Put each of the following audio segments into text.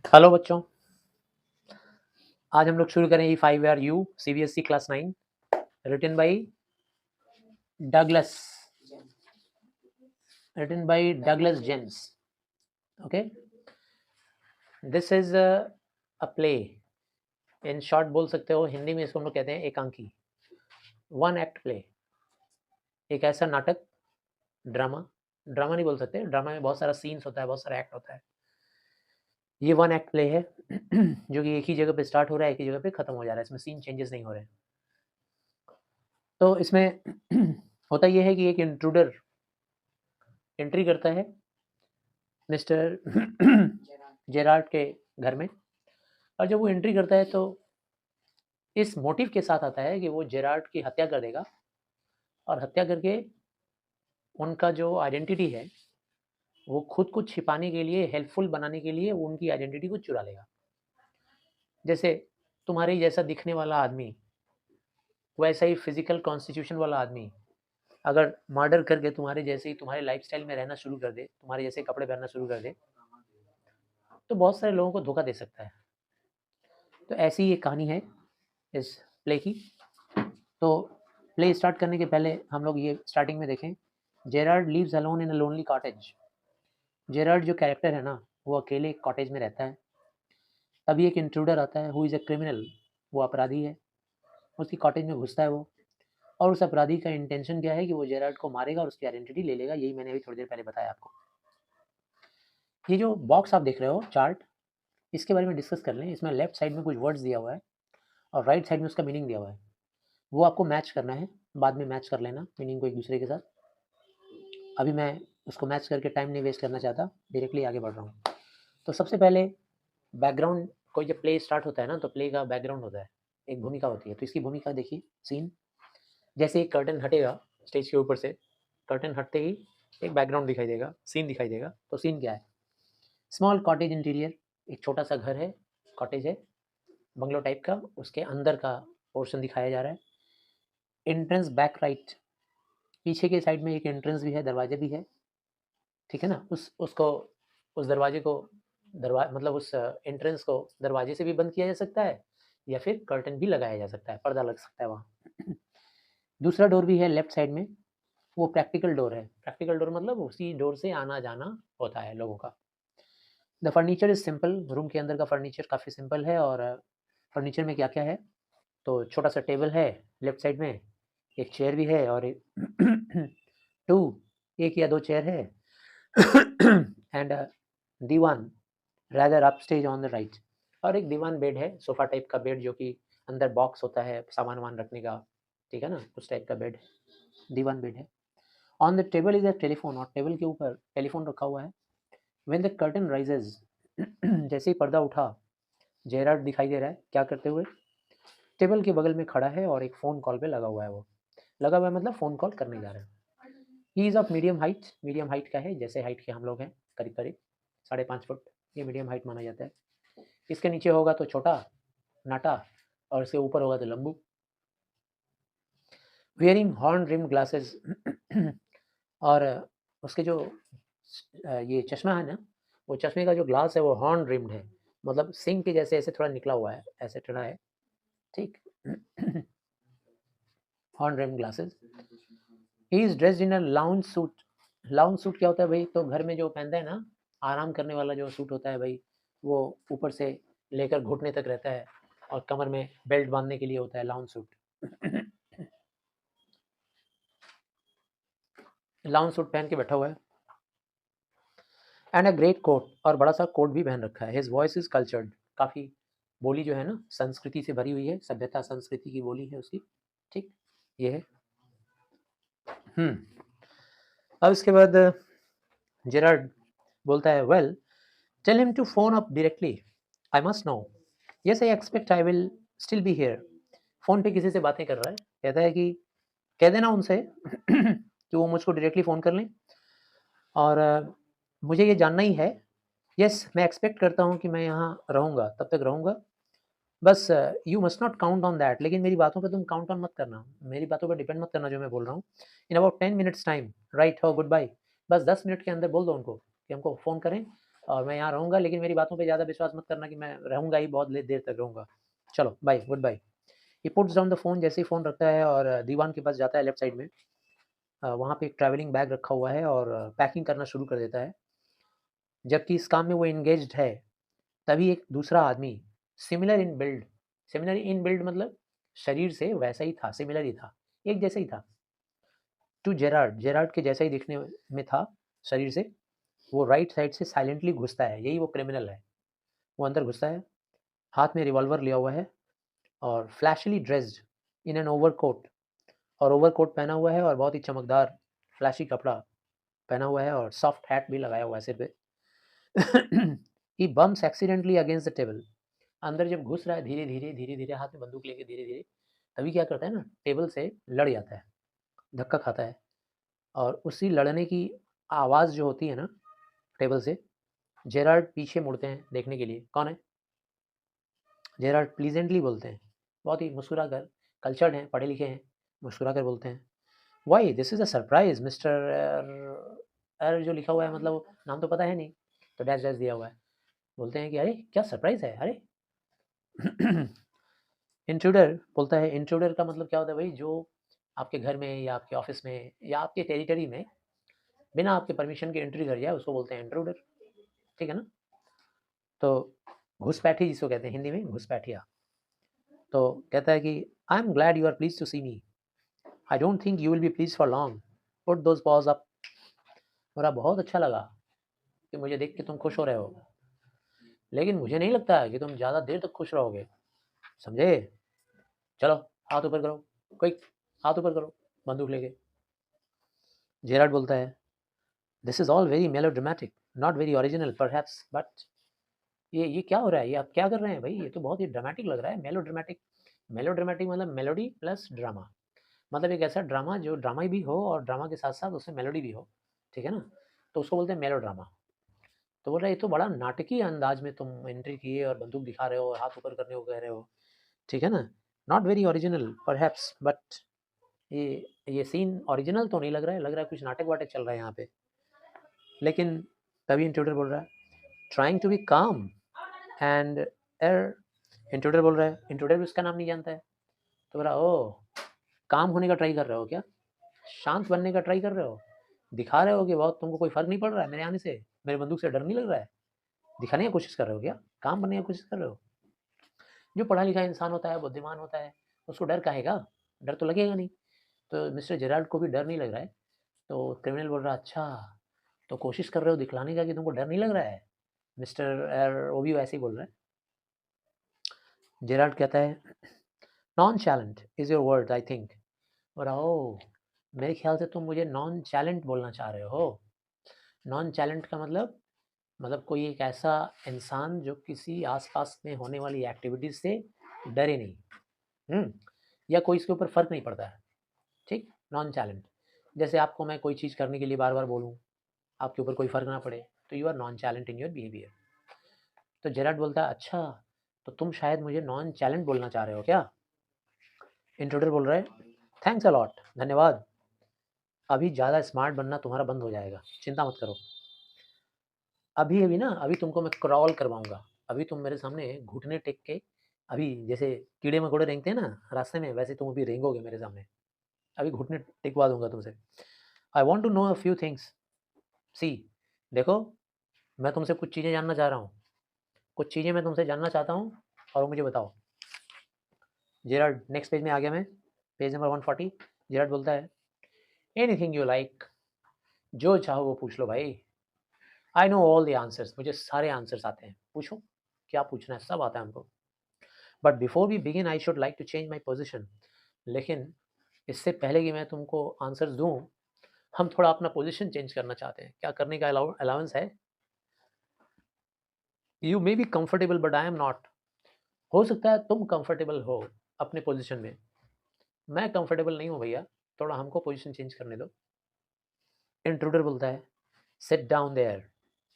Hello बच्चों, आज हम लोग शुरू करें E5AR U CBSE class 9 written by Douglas Douglas James. Okay, this is a play. In short बोल सकते हो, हिंदी में इसको हम लोग कहते हैं एकांकी, वन एक्ट प्ले। एक ऐसा नाटक, ड्रामा नहीं बोल सकते, ड्रामा में बहुत सारा सीन्स होता है, बहुत सारा एक्ट होता है। ये वन एक्ट प्ले है जो कि एक ही जगह पे स्टार्ट हो रहा है, एक ही जगह पे खत्म हो जा रहा है, इसमें सीन चेंजेस नहीं हो रहे हैं। तो इसमें होता ये है कि एक इंट्रूडर एंट्री करता है मिस्टर जेरार्ड के घर में, और जब वो एंट्री करता है तो इस मोटिव के साथ आता है कि वो जेरार्ड की हत्या कर देगा, और हत्या करके उनका जो आइडेंटिटी है वो खुद को छिपाने के लिए, हेल्पफुल बनाने के लिए वो उनकी आइडेंटिटी को चुरा लेगा। जैसे तुम्हारे जैसा दिखने वाला आदमी, वैसा ही फिजिकल कॉन्स्टिट्यूशन वाला आदमी अगर मर्डर करके तुम्हारे जैसे ही तुम्हारे लाइफस्टाइल में रहना शुरू कर दे, तुम्हारे जैसे कपड़े पहनना शुरू कर दे, तो बहुत सारे लोगों को धोखा दे सकता है। तो ऐसी ये कहानी है इस प्ले की। तो प्ले स्टार्ट करने के पहले हम लोग ये स्टार्टिंग में देखें, Gerard leaves alone in a lonely cottage. Gerard जो कैरेक्टर है ना, वो अकेले कॉटेज में रहता है। तभी एक इंट्रूडर आता है, हु इज़ अ क्रिमिनल, वो अपराधी है, उसकी कॉटेज में घुसता है वो, और उस अपराधी का इंटेंशन क्या है कि वो जेरार्ड को मारेगा और उसकी आइडेंटिटी ले लेगा। यही मैंने अभी थोड़ी देर पहले बताया आपको। ये जो बॉक्स आप देख रहे हो चार्ट, इसके बारे में डिस्कस कर लें। इसमें लेफ्ट साइड में कुछ वर्ड्स दिया हुआ है और राइट साइड में उसका मीनिंग दिया हुआ है, वो आपको मैच करना है। बाद में मैच कर लेना मीनिंग को एक दूसरे के साथ। अभी मैं उसको मैच करके टाइम नहीं वेस्ट करना चाहता, डायरेक्टली आगे बढ़ रहा हूँ। तो सबसे पहले बैकग्राउंड, कोई जब प्ले स्टार्ट होता है ना, तो प्ले का बैकग्राउंड होता है, एक भूमिका होती है। तो इसकी भूमिका देखिए, सीन जैसे ही कर्टन हटेगा स्टेज के ऊपर से, कर्टन हटते ही एक बैकग्राउंड दिखाई देगा, सीन दिखाई देगा। तो सीन क्या है? स्मॉल कॉटेज इंटीरियर, एक छोटा सा घर है, कॉटेज है, बंगलो टाइप का, उसके अंदर का पोर्शन दिखाया जा रहा है। एंट्रेंस बैक राइट, पीछे के साइड में एक एंट्रेंस भी है, दरवाजे भी है, ठीक है ना। उस दरवाजे को मतलब उस एंट्रेंस को दरवाजे से भी बंद किया जा सकता है, या फिर कर्टन भी लगाया जा सकता है, पर्दा लग सकता है वहाँ। दूसरा डोर भी है लेफ्ट साइड में, वो प्रैक्टिकल डोर है। प्रैक्टिकल डोर मतलब उसी डोर से आना जाना होता है लोगों का। The furniture is simple, room के अंदर का फर्नीचर काफ़ी सिंपल है। और फर्नीचर में क्या क्या है, तो छोटा सा टेबल है लेफ्ट साइड में, एक चेयर भी है, और एक या दो चेयर है, and divan rather upstage on the right, और एक दीवान बेड है, सोफा टाइप का बेड, जो कि अंदर बॉक्स होता है सामान वामान रखने का, ठीक है ना, उस टाइप का बेड, दीवान बेड है। On the table is a telephone, और टेबल के ऊपर टेलीफोन रखा हुआ है। व्हेन द कर्टन राइजेज, जैसे ही पर्दा उठा, जेरार्ड दिखाई दे रहा है क्या करते हुए, टेबल के बगल में खड़ा है और एक फ़ोन कॉल पे लगा हुआ है। वो लगा हुआ है मतलब फ़ोन कॉल करने जा रहा है। He is of medium height का है, जैसे हाइट के हम लोग हैं, करीब करीब 5.5 फुट, ये मीडियम हाइट माना जाता है। इसके नीचे होगा तो छोटा, नाटा, और इसके ऊपर होगा तो लंबू। वियरिंग हॉर्न रिम ग्लासेस, और उसके जो ये चश्मा है ना, वो चश्मे का जो ग्लास है वो हॉर्न रिम्ड है, मतलब सिंग के जैसे ऐसे थोड़ा निकला हुआ है, ऐसे टेढ़ा है, ठीक। Horn rim glasses. He is dressed in a lounge suit. Lounge suit क्या होता है भाई? तो घर में जो पहनते हैं ना, आराम करने वाला जो सूट होता है भाई, वो ऊपर से लेकर घुटने तक रहता है, और कमर में बेल्ट बांधने के लिए होता है लाउंज सूट। लाउंज सूट पहन के बैठा हुआ है, एंड अ ग्रेट कोट, और बड़ा सा कोट भी पहन रखा है। हिज वॉइस इज कल्चर्ड, काफ़ी बोली जो है ना संस्कृति से भरी हुई है, सभ्यता संस्कृति की बोली है उसकी, ठीक, ये है। अब इसके बाद जेरार्ड बोलता है, well tell him to phone up directly, I must know, yes I expect I will still be here. Phone पे किसी से बातें कर रहा है, कहता है कि कह देना उनसे कि वो मुझको डायरेक्टली फ़ोन कर लें, और मुझे ये जानना ही है। यस मैं एक्सपेक्ट करता हूँ कि मैं यहाँ रहूँगा, तब तक रहूँगा, बस you must not count on that, लेकिन मेरी बातों पे तुम काउंट ऑन मत करना, मेरी बातों पे डिपेंड मत करना जो मैं बोल रहा हूँ। In about 10 minutes time right हो गुड बाय, बस 10 मिनट के अंदर बोल दो उनको कि हमको फ़ोन करें, और मैं यहाँ रहूँगा, लेकिन मेरी बातों पे ज़्यादा विश्वास मत करना कि मैं रहूँगा ही, बहुत देर तक रहूँगा। चलो bye, goodbye. He puts down the phone, जैसे ही फ़ोन रखता है और दीवान के पास जाता है लेफ्ट साइड में, वहाँ पे एक ट्रैवलिंग बैग रखा हुआ है और पैकिंग करना शुरू कर देता है। जबकि इस काम में वो एंगेज्ड है, तभी एक दूसरा आदमी सिमिलर इन बिल्ड मतलब शरीर से वैसा ही था, सिमिलर ही था, एक जैसा ही था। टू जेरार्ड के जैसा ही दिखने में था शरीर से, वो राइट साइड से साइलेंटली घुसता है, यही वो क्रिमिनल है। वो अंदर घुसता है, हाथ में रिवॉल्वर लिया हुआ है और fleshly dressed in an overcoat, और ओवरकोट पहना हुआ है और बहुत ही चमकदार फ्लैशी कपड़ा पहना हुआ है और सॉफ्ट हैट भी लगाया हुआ है सिर पे। He bumps accidentally against the table. अंदर जब घुस रहा है धीरे-धीरे हाथ में बंदूक लेके धीरे-धीरे, तभी क्या करता है ना, टेबल से लड़ जाता है, धक्का खाता है और उसी लड़ने की आवाज़ जो होती है ना टेबल से, जेरार्ड पीछे मुड़ते हैं देखने के लिए, कौन है? जेरार्ड प्लीजेंटली बोलते हैं, बहुत ही मुस्कुरा कर, कल्चर्ड हैं, पढ़े लिखे हैं, मुस्कुरा कर बोलते हैं, why this is a surprise mister एर जो लिखा हुआ है, मतलब नाम तो पता है नहीं, तो डैश डैश दिया हुआ है। बोलते हैं कि अरे क्या सरप्राइज़ है, अरे इंट्रूडर बोलता है, इंट्रूडर का मतलब क्या होता है भाई, जो आपके घर में या आपके ऑफिस में या आपके टेरिटरी में बिना आपके परमिशन के एंट्री कर जाए उसको बोलते हैं इंट्रूडर, ठीक है ना। तो घुसपैठी जिसको कहते हैं हिंदी में, घुसपैठिया। तो कहता है कि I am glad you are pleased to see me, I don't think you will be pleased for long, put those paws up. मेरा बहुत अच्छा लगा कि मुझे देख के तुम खुश हो रहे हो, लेकिन मुझे नहीं लगता है कि तुम ज़्यादा देर तक खुश रहोगे, समझे। चलो हाथ ऊपर करो, क्विक हाथ ऊपर करो बंदूक लेके। जेराड बोलता है, this is all very melodramatic, not very original perhaps, but ये क्या हो रहा है, ये आप क्या कर रहे हैं भाई, ये तो बहुत ही ड्रामेटिक लग रहा है। मेलोड्रामेटिक, मेलोड्रामेटिक मतलब मेलोडी प्लस ड्रामा, मतलब एक ऐसा ड्रामा जो ड्रामा भी हो और ड्रामा के साथ साथ उसमें मेलोडी भी हो, ठीक है ना, तो उसको बोलते हैं मेलोड्रामा। तो बोल रहा है ये तो बड़ा नाटकीय अंदाज में तुम एंट्री किए और बंदूक दिखा रहे हो और हाथ ऊपर करने को कह रहे हो, ठीक है ना, not very original perhaps, but ये सीन ओरिजिनल तो नहीं लग रहा है, लग रहा है कुछ नाटक वाटक चल रहा है यहाँ पे। लेकिन तभी इंट्रूडर बोल रहा है, ट्राइंग टू बी काम एंड एर, इंट्रूडर बोल रहा है, इंट्रूडर भी उसका नाम नहीं जानता है, तो बोला ओ काम होने का ट्राई कर रहे हो क्या, शांत बनने का ट्राई कर रहे हो, दिखा रहे हो कि बहुत तुमको कोई फर्क नहीं पड़ रहा है मेरे आने से, मेरे बंदूक से डर नहीं लग रहा है, दिखाने की कोशिश कर रहे हो क्या, काम बनने की कोशिश कर रहे हो। जो पढ़ा लिखा इंसान होता है, बुद्धिमान होता है, उसको डर काहे का, डर तो लगेगा नहीं। तो मिस्टर जेराल्ड को भी डर नहीं लग रहा है, तो क्रिमिनल बोल रहा है अच्छा, तो कोशिश कर रहे हो दिखलाने का कि तुमको डर नहीं लग रहा है मिस्टर, वो भी वैसे ही बोल रहा है। जेराल्ड कहता है, nonchalant is your word I think, और ओ मेरे ख्याल से तुम मुझे नॉन चैलेंट बोलना चाह रहे हो। नॉन चैलेंट का मतलब कोई एक ऐसा इंसान जो किसी आसपास में होने वाली एक्टिविटीज से डरे नहीं, या कोई इसके ऊपर फर्क नहीं पड़ता है, ठीक, नॉन चैलेंट। जैसे आपको मैं कोई चीज़ करने के लिए बार बार बोलूँ, आपके ऊपर कोई फर्क ना पड़े, तो you are nonchalant in your behaviour. तो जेराड बोलता है अच्छा, तो तुम शायद मुझे नॉन चैलेंट बोलना चाह रहे हो क्या। इंट्रूडर बोल रहा है, थैंक्स अ लॉट, धन्यवाद, अभी ज़्यादा स्मार्ट बनना तुम्हारा बंद हो जाएगा, चिंता मत करो। अभी तुमको मैं क्रॉल करवाऊँगा, अभी तुम मेरे सामने घुटने टेक के, अभी जैसे कीड़े-मकोड़े रेंगते हैं ना रास्ते में, वैसे तुम अभी रेंगोगे मेरे सामने, अभी घुटने टेकवा दूँगा तुमसे। I want to know a few things, see देखो, मैं तुमसे कुछ चीज़ें जानना चाह रहा हूँ, कुछ चीज़ें मैं तुमसे जानना चाहता हूँ और वो मुझे बताओ। जेराल्ड, नेक्स्ट पेज में आ गया मैं, पेज नंबर 140। जेराल्ड बोलता है, एनीथिंग यू लाइक, जो चाहो वो पूछ लो भाई, I know all the answers, मुझे सारे आंसर्स आते हैं, पूछो क्या पूछना है, सब आता है हमको। But before we begin I should like to change my position, लेकिन इससे पहले कि मैं तुमको आंसर्स दूँ, हम थोड़ा अपना पोजीशन चेंज करना चाहते हैं। क्या करने का अलाउंस है? You may be comfortable but I am not, हो सकता है तुम कंफर्टेबल हो अपने पोजीशन में, मैं कंफर्टेबल नहीं हूँ भैया, थोड़ा हमको पोजीशन चेंज करने दो। इंट्रूडर बोलता है, सिट डाउन देयर,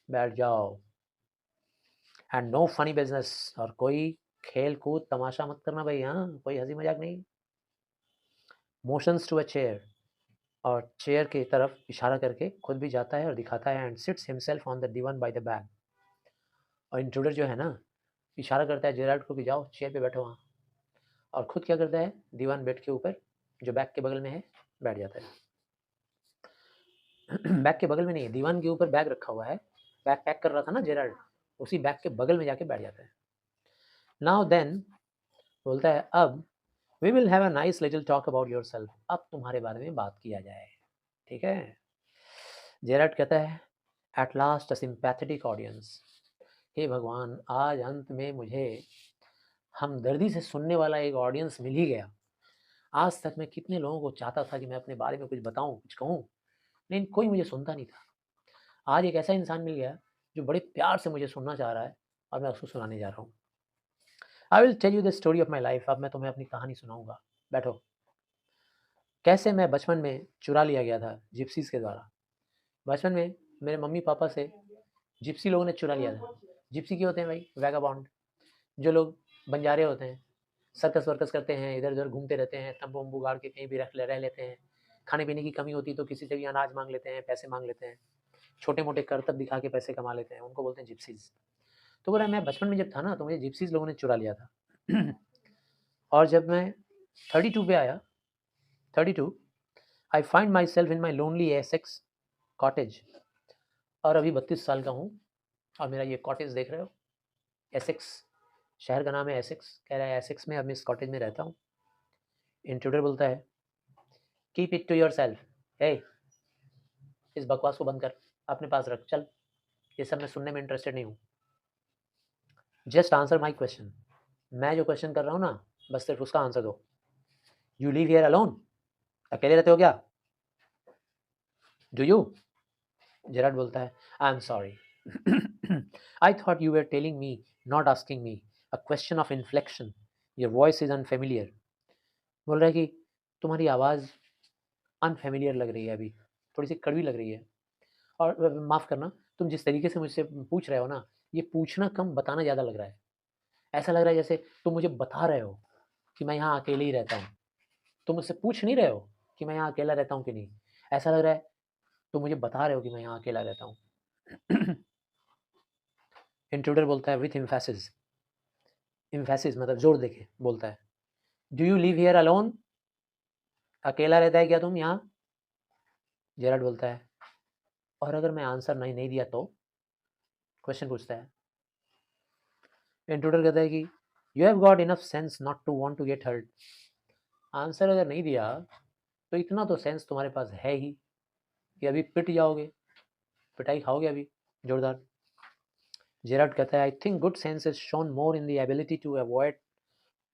बैठ जाओ, एंड नो फनी बिजनेस, और कोई खेल कूद तमाशा मत करना भाई, हाँ कोई हंसी मजाक नहीं। मोशंस टू अ चेयर, और चेयर की तरफ इशारा करके खुद भी जाता है और दिखाता है, and sits himself on the divan by the bag. और इंट्रूडर जो है ना, इशारा करता है जेराल्ड को कि जाओ चेयर पे बैठो वहाँ, और खुद क्या करता है, दीवान बेड के ऊपर जो बैग के बगल में है बैठ जाता है। बैग के बगल में नहीं है, दीवान के ऊपर बैग रखा हुआ है, बैग पैक कर रहा था ना जेराल्ड, उसी बैग के बगल में जाके बैठ जाता है। नाउ देन बोलता है अब we will have a nice little talk about yourself, अब तुम्हारे बारे में बात किया जाए, ठीक है। जेराल्ड कहता है at last a sympathetic audience, हे भगवान आज अंत में मुझे हमदर्दी से सुनने वाला एक ऑडियंस मिल ही गया। आज तक मैं कितने लोगों को चाहता था कि मैं अपने बारे में कुछ बताऊं, कुछ कहूं, लेकिन कोई मुझे सुनता नहीं था। आज एक ऐसा इंसान मिल गया जो बड़े प्यार से मुझे सुनना चाह रहा है और मैं उसको सुनाने जा रहा हूँ। I will tell you the story of my life, अब मैं तुम्हें अपनी कहानी सुनाऊंगा, बैठो। कैसे मैं बचपन में चुरा लिया गया था जिप्सीज के द्वारा। बचपन में मेरे मम्मी पापा से जिप्सी लोगों ने चुरा लिया था। जिप्सी क्या होते हैं भाई, वैगाबॉन्ड, जो लोग बंजारे होते हैं, सर्कस वर्कस करते हैं, इधर उधर घूमते रहते हैं, तंबू वम्बू गाड़ के कहीं भी रह लेते हैं। खाने पीने की कमी होती तो किसी से भी अनाज मांग लेते हैं, पैसे मांग लेते हैं, छोटे मोटे करतब दिखा के पैसे कमा लेते हैं, उनको बोलते हैं जिप्सीज। तो बोला मैं बचपन में जब था ना तो मुझे जिप्सीज लोगों ने चुरा लिया था। और जब मैं 32 पे आया, 32, I find my self in my lonely Essex cottage, और अभी 32 साल का हूँ और मेरा ये कॉटेज देख रहे हो, एसेक्स शहर का नाम है एसेक्स, कह रहा है एसेक्स में अब मैं इस कॉटेज में रहता हूँ। इंट्रूडर बोलता है keep it to yourself, हे इस बकवास को बंद कर, अपने पास रख, चल ये सब मैं सुनने में इंटरेस्टेड नहीं हूँ, जस्ट आंसर माई क्वेश्चन, मैं जो क्वेश्चन कर रहा हूँ ना बस सिर्फ उसका आंसर दो। यू लिव हियर अलोन, अकेले रहते हो क्या, डू यू? जेराड बोलता है I am sorry, I thought you were telling me not asking me a question of inflection, your voice is unfamiliar. बोल रहा है कि तुम्हारी आवाज़ अनफेमिलियर लग रही है, अभी थोड़ी सी कड़वी लग रही है, और माफ़ करना तुम जिस तरीके से मुझसे पूछ रहे हो ना, ये पूछना कम बताना ज़्यादा लग रहा है। ऐसा लग रहा है जैसे तुम मुझे बता रहे हो कि मैं यहाँ अकेले ही रहता हूँ, तुम मुझसे पूछ नहीं रहे हो कि मैं यहाँ अकेला रहता हूँ कि नहीं, ऐसा लग रहा है तुम मुझे बता रहे हो कि मैं यहाँ अकेला रहता हूँ। इंट्रूडर बोलता है विथ इम्फेसिस, इम्फेसिस मतलब जोर देके बोलता है do you live here alone, अकेला रहता है क्या तुम यहाँ? जेराड बोलता है और अगर मैं आंसर नहीं दिया तो, क्वेश्चन पूछता है। इंट्रूडर कहता है कि you have got enough sense not to want to get hurt, answer अगर नहीं दिया तो इतना तो सेंस तुम्हारे पास है ही कि अभी पिट जाओगे, पिटाई खाओगे अभी जोरदार। जेराड कहता है I think good sense is shown more in the ability to avoid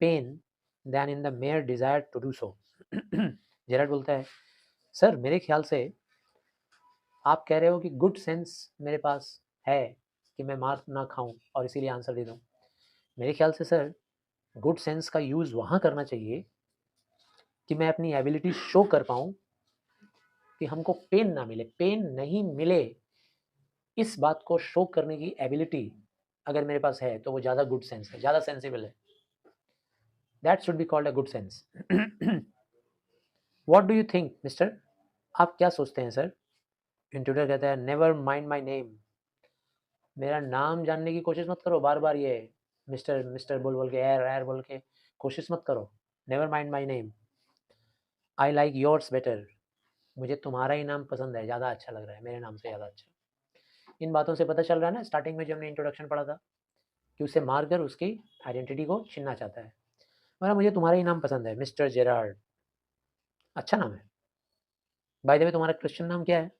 pain than in the mere desire to do so. Gerard बोलता है सर मेरे ख्याल से आप कह रहे हो कि गुड सेंस मेरे पास है कि मैं मार ना खाऊं और इसीलिए आंसर दे दूं। मेरे ख्याल से सर गुड सेंस का यूज़ वहाँ करना चाहिए कि मैं अपनी एबिलिटी शो कर पाऊँ कि हमको पेन ना मिले, पेन नहीं मिले, इस बात को शो करने की एबिलिटी अगर मेरे पास है तो वो ज़्यादा गुड सेंस है, ज़्यादा सेंसिबल है। That should be called a good sense. What do you think mister, आप क्या सोचते हैं सर? इंट्रूडर कहता है नेवर माइंड माई नेम, मेरा नाम जानने की कोशिश मत करो, बार बार ये मिस्टर मिस्टर बोल बोल के एर एर बोल के कोशिश मत करो। Never mind my name, I like yours better, मुझे तुम्हारा ही नाम पसंद है, ज़्यादा अच्छा लग रहा है, मेरे नाम से ज़्यादा अच्छा। इन बातों से पता चल रहा है ना स्टार्टिंग में जो हमने इंट्रोडक्शन पढ़ा था कि उसे मारकर उसकी आइडेंटिटी को छीनना चाहता है। मतलब मुझे तुम्हारा ही नाम पसंद है मिस्टर जेरार्ड, अच्छा नाम है। बाय द वे तुम्हारा क्रिश्चियन नाम क्या है,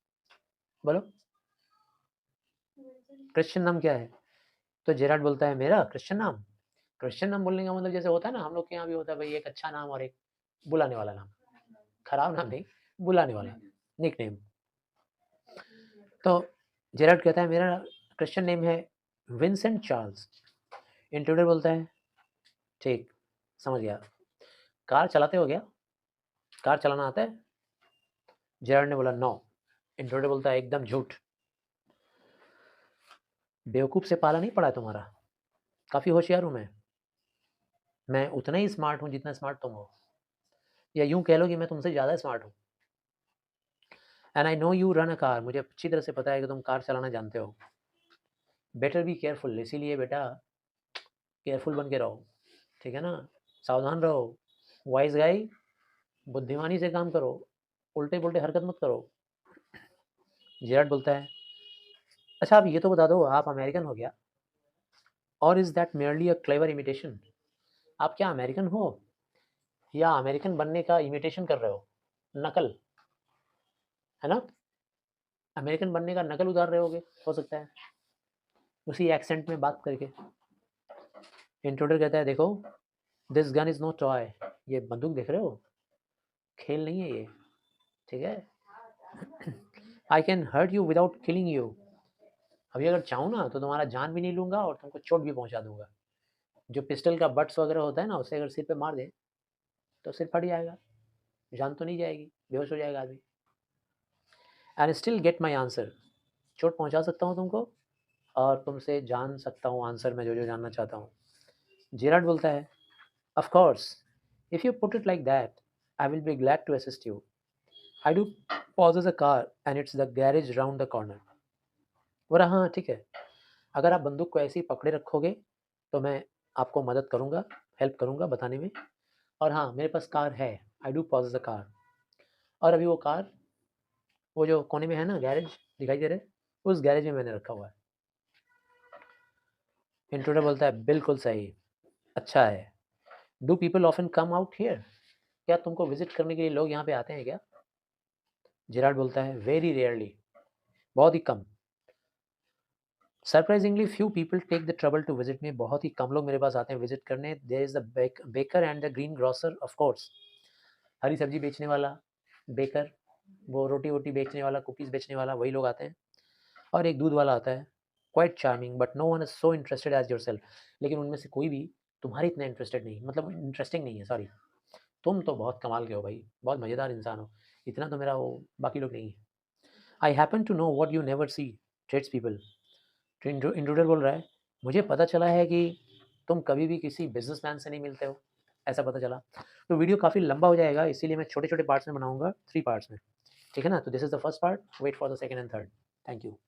बोलो क्रिश्चियन नाम क्या है? तो जेरार्ड बोलता है मेरा क्रिश्चियन नाम, क्रिश्चियन नाम बोलने का मतलब जैसे होता है ना हम लोग के यहाँ भी होता है भाई, एक अच्छा नाम और एक बुलाने वाला नाम, खराब नाम नहीं, बुलाने वाला निक नेम। तो जेरार्ड कहता है मेरा क्रिश्चियन नेम है विंसेंट चार्ल्स। इंट्रूडर बोलता है ठीक, समझ गया, कार चलाते हो क्या, कार चलाना आता है? जेरार्ड ने बोला नो। इंट्रूडर बोलता है एकदम झूठ, बेवकूफ़ से पाला नहीं पड़ा तुम्हारा, काफ़ी होशियार हूँ मैं उतना ही स्मार्ट हूँ जितना स्मार्ट तुम हो, या यूँ कह लो कि मैं तुमसे ज़्यादा स्मार्ट हूँ। And I know you run a car, मुझे अच्छी तरह से पता है कि तुम कार चलाना जानते हो। बेटर बी केयरफुल, इसीलिए बेटा केयरफुल बन के रहो, ठीक है ना, सावधान रहो, वाइज गाई, बुद्धिमानी से काम करो, उल्टे पुल्टे हरकत मत करो। जेराड बोलता है, अच्छा आप ये तो बता दो, आप अमेरिकन हो गया, और is that merely a clever imitation? आप क्या अमेरिकन हो या अमेरिकन बनने का इमिटेशन कर रहे हो, नकल, है ना, अमेरिकन बनने का नकल उतार रहे होगे, हो सकता है, उसी एक्सेंट में बात करके। इंट्रोडर कहता है, देखो this gun is no toy, ये बंदूक देख रहे हो, खेल नहीं है ये, ठीक है। I can hurt you without killing you, अभी अगर चाहूँ ना तो तुम्हारा जान भी नहीं लूंगा और तुमको चोट भी पहुंचा दूंगा। जो पिस्टल का बट्स वगैरह होता है ना, उससे अगर सिर पे मार दे तो सिर फट जाएगा, जान तो नहीं जाएगी, बेहोश हो जाएगा आदमी। And still get my answer, चोट पहुंचा सकता हूँ तुमको और तुमसे जान सकता हूँ आंसर में जो जो जानना चाहता हूँ। जेराड बोलता है, of course if you put it like that I will be glad to assist you, I do possess a car and it's the garage round the corner. बोला हाँ ठीक है, अगर आप बंदूक को ऐसे ही पकड़े रखोगे तो मैं आपको मदद करूँगा, हेल्प करूँगा बताने में, और हाँ मेरे पास कार है, I do possess a car, और अभी वो कार वो जो कोने में है ना गैरेज दिखाई दे रहे, उस गैरेज में मैंने रखा हुआ है। इंट्रूडर बोलता है, बिल्कुल सही, अच्छा है। Do people often come out here, क्या तुमको विजिट करने के लिए लोग यहाँ पे आते हैं क्या? जेराड बोलता है, वेरी रेयरली, बहुत ही कम। Surprisingly few people take the trouble to visit me, बहुत ही कम लोग मेरे पास आते हैं विजिट करने। There is the baker and the greengrocer, of course, हरी सब्जी बेचने वाला बेकर, वो रोटी वोटी बेचने वाला, कुकीज़ बेचने वाला, वही लोग आते हैं, और एक दूध वाला आता है, quite charming but no one is so interested as yourself, लेकिन उनमें से कोई भी तुम्हारे इतना इंटरेस्टेड नहीं, मतलब इंटरेस्टिंग नहीं है, सॉरी, तुम तो बहुत कमाल के हो भाई, बहुत मज़ेदार इंसान हो, इतना तो मेरा वो बाकी लोग नहीं है। I happen to know what you never see tradespeople, intruder बोल रहा है, मुझे पता चला है कि तुम कभी भी किसी बिजनेसमैन से नहीं मिलते हो, ऐसा पता चला। तो वीडियो काफ़ी लंबा हो जाएगा, इसीलिए मैं छोटे छोटे पार्ट्स में बनाऊंगा, 3 पार्ट्स में, ठीक है ना। तो this is the first part, wait for the second and third. Thank you.